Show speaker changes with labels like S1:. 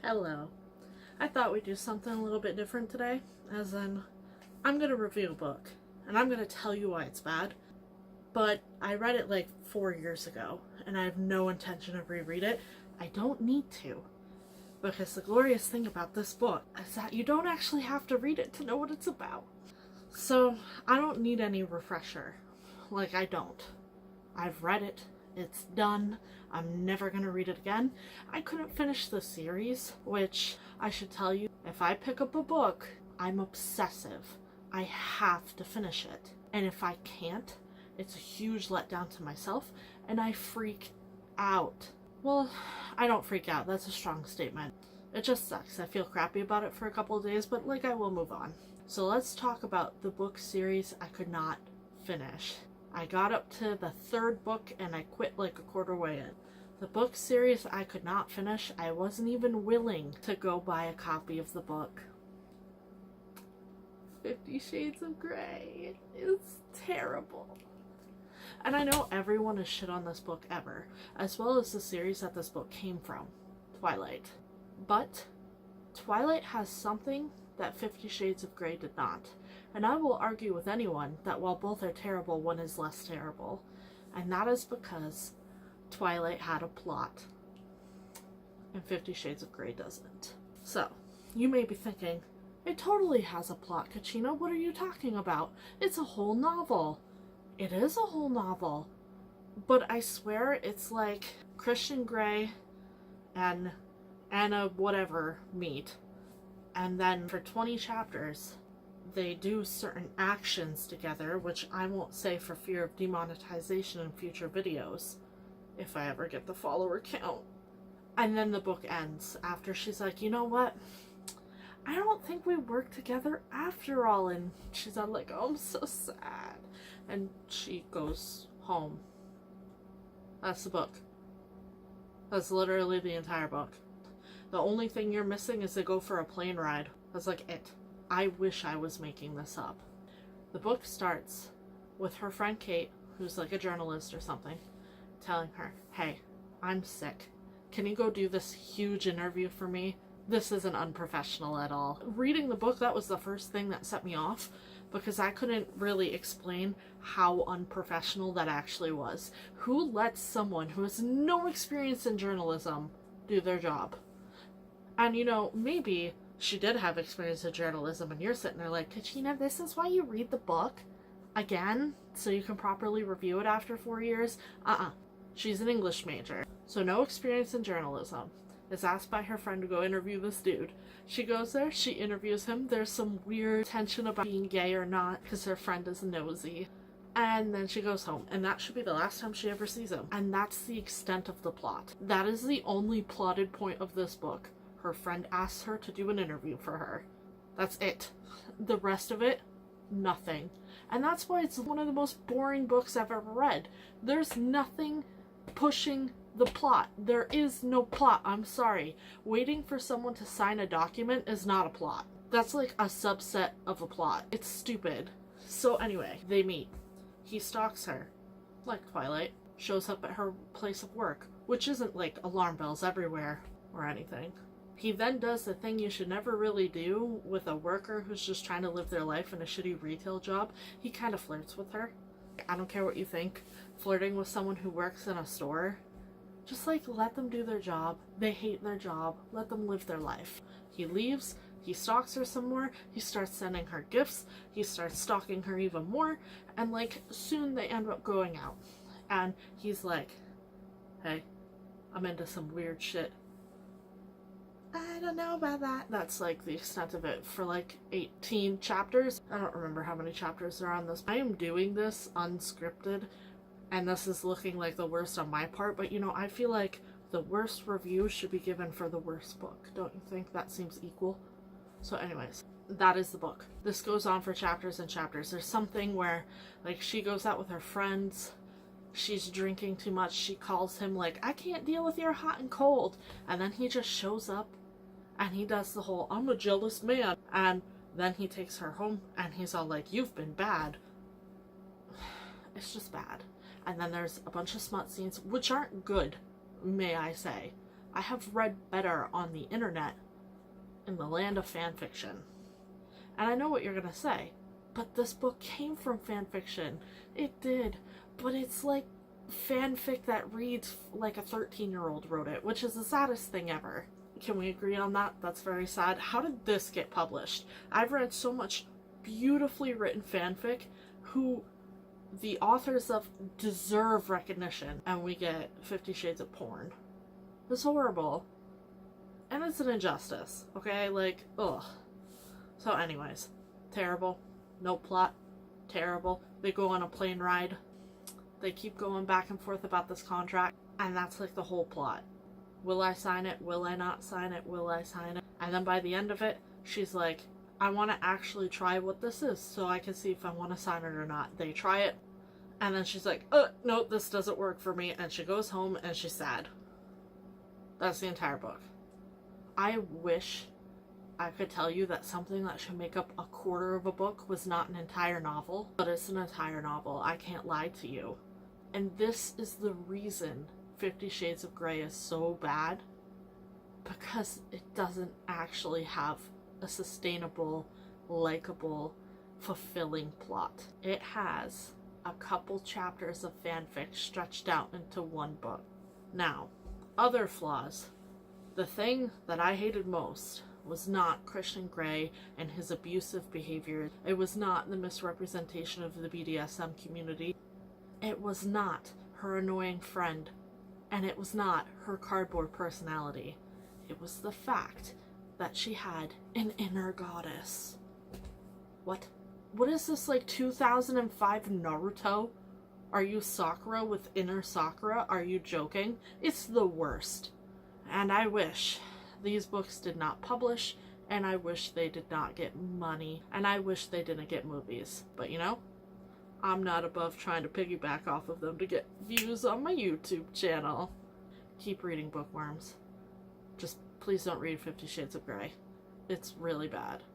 S1: Hello. I thought we'd do something a little bit different today, as in, I'm going to review a book, and I'm going to tell you why it's bad, but I read it like 4 years ago, and I have no intention of reread it. I don't need to, because the glorious thing about this book is that you don't actually have to read it to know what it's about. So, I don't need any refresher. Like, I don't. I've read it. It's done. I'm never going to read it again. I couldn't finish the series, which I should tell you, if I pick up a book, I'm obsessive. I have to finish it. And if I can't, it's a huge letdown to myself, and I freak out. Well, I don't freak out. That's a strong statement. It just sucks. I feel crappy about it for a couple of days, but I will move on. So let's talk about the book series I could not finish. I got up to the 3rd book and I quit like a quarter way in. The book series I could not finish. I wasn't even willing to go buy a copy of the book. 50 Shades of Grey. It's terrible. And I know everyone has shit on this book ever, as well as the series that this book came from, Twilight. But Twilight has something that 50 Shades of Grey did not. And I will argue with anyone that while both are terrible, one is less terrible. And that is because Twilight had a plot, and 50 Shades of Grey doesn't. So, you may be thinking, it totally has a plot, Kachina. What are you talking about? It's a whole novel. It is a whole novel. But I swear it's like Christian Grey and Anna whatever meet. And then for 20 chapters, they do certain actions together, which I won't say for fear of demonetization in future videos, if I ever get the follower count. And then the book ends after she's like, you know what? I don't think we work together after all. And she's all like, oh, I'm so sad. And she goes home. That's the book. That's literally the entire book. The only thing you're missing is they go for a plane ride. That's like it. I wish I was making this up. The book starts with her friend Kate, who's like a journalist or something, telling her, hey, I'm sick. Can you go do this huge interview for me? This isn't unprofessional at all. Reading the book, that was the first thing that set me off, because I couldn't really explain how unprofessional that actually was. Who lets someone who has no experience in journalism do their job? And maybe she did have experience in journalism, and you're sitting there like, Kachina, this is why you read the book again, so you can properly review it after 4 years? She's an English major, so no experience in journalism. Is asked by her friend to go interview this dude. She goes there, she interviews him. There's some weird tension about being gay or not, because her friend is nosy. And then she goes home, and that should be the last time she ever sees him. And that's the extent of the plot. That is the only plotted point of this book. Her friend asks her to do an interview for her. That's it. The rest of it, nothing. And that's why it's one of the most boring books I've ever read. There's nothing pushing the plot. There is no plot. I'm sorry. Waiting for someone to sign a document is not a plot. That's like a subset of a plot. It's stupid. So anyway, they meet. He stalks her, like Twilight. Shows up at her place of work, which isn't like alarm bells everywhere or anything. He then does the thing you should never really do with a worker who's just trying to live their life in a shitty retail job. He kind of flirts with her. I don't care what you think. Flirting with someone who works in a store, just let them do their job. They hate their job. Let them live their life. He leaves. He stalks her some more. He starts sending her gifts. He starts stalking her even more. And soon they end up going out. And he's like, hey, I'm into some weird shit. I don't know about that. That's the extent of it for 18 chapters. I don't remember how many chapters there are on this. I am doing this unscripted, and this is looking like the worst on my part, but I feel like the worst review should be given for the worst book. Don't you think that seems equal? So anyways, that is the book. This goes on for chapters and chapters. There's something where she goes out with her friends. She's drinking too much. She calls him I can't deal with your hot and cold. And then he just shows up and he does the whole, I'm a jealous man. And then he takes her home and he's all like, you've been bad. It's just bad. And then there's a bunch of smut scenes, which aren't good, may I say. I have read better on the internet in the land of fan fiction. And I know what you're gonna say, but this book came from fan fiction. It did, but it's like fanfic that reads like a 13-year-old wrote it, which is the saddest thing ever. Can we agree on that? That's very sad. How did this get published? I've read so much beautifully written fanfic who the authors of deserve recognition, and we get 50 Shades of porn. It's horrible. And it's an injustice, okay? Like, ugh. So anyways, terrible. No plot. Terrible. They go on a plane ride. They keep going back and forth about this contract, and that's like the whole plot. Will I sign it? Will I not sign it? Will I sign it? And then by the end of it, she's like, I want to actually try what this is so I can see if I want to sign it or not. They try it, and then she's like, no, this doesn't work for me, and she goes home and she's sad. That's the entire book. I wish I could tell you that something that should make up a quarter of a book was not an entire novel, but it's an entire novel. I can't lie to you. And this is the reason 50 Shades of Grey is so bad, because it doesn't actually have a sustainable, likable, fulfilling plot. It has a couple chapters of fanfic stretched out into one book. Now, other flaws. The thing that I hated most was not Christian Grey and his abusive behavior. It was not the misrepresentation of the BDSM community. It was not her annoying friend. And it was not her cardboard personality. It was the fact that she had an inner goddess. What? What is this, like 2005 Naruto? Are you Sakura with inner Sakura? Are you joking? It's the worst. And I wish these books did not publish, and I wish they did not get money, and I wish they didn't get movies. But you know, I'm not above trying to piggyback off of them to get views on my YouTube channel. Keep reading bookworms. Just please don't read 50 Shades of Grey. It's really bad.